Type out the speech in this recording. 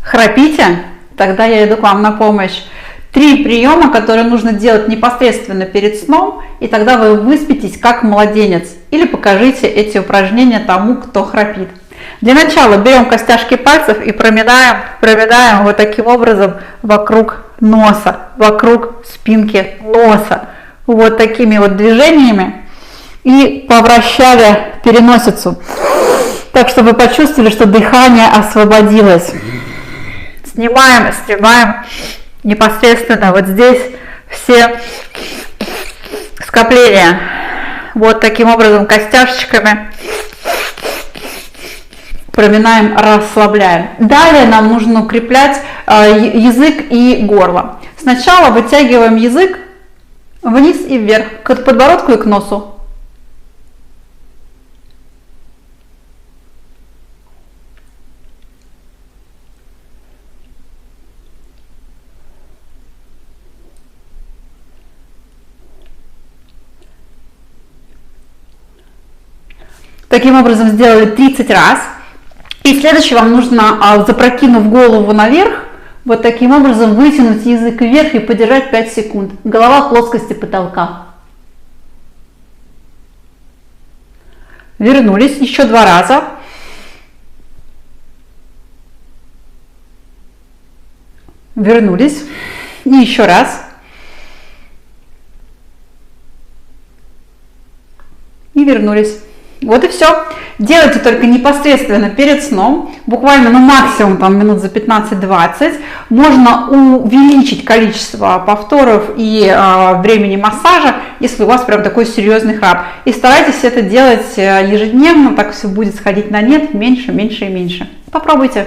Храпите? Тогда я иду к вам на помощь. 3 приема, которые нужно делать непосредственно перед сном, и тогда вы выспитесь как младенец. Или покажите эти упражнения тому, кто храпит. Для начала берем костяшки пальцев и проминаем вот таким образом вокруг носа, вокруг спинки носа. Вот такими вот движениями. И повращали переносицу. Так, чтобы почувствовали, что дыхание освободилось. Снимаем непосредственно вот здесь все скопления. Вот таким образом костяшечками проминаем, расслабляем. Далее нам нужно укреплять язык и горло. Сначала вытягиваем язык вниз и вверх, к подбородку и к носу. Таким образом сделали 30 раз. И следующее вам нужно, запрокинув голову наверх, вот таким образом вытянуть язык вверх и подержать 5 секунд. Голова в плоскости потолка. Вернулись еще 2 раза. Вернулись. И еще раз. И вернулись. Вот и все. Делайте только непосредственно перед сном, буквально, ну, максимум там минут за 15-20. Можно увеличить количество повторов и времени массажа, если у вас прям такой серьезный храп. И старайтесь это делать ежедневно, так все будет сходить на нет, меньше, меньше и меньше. Попробуйте.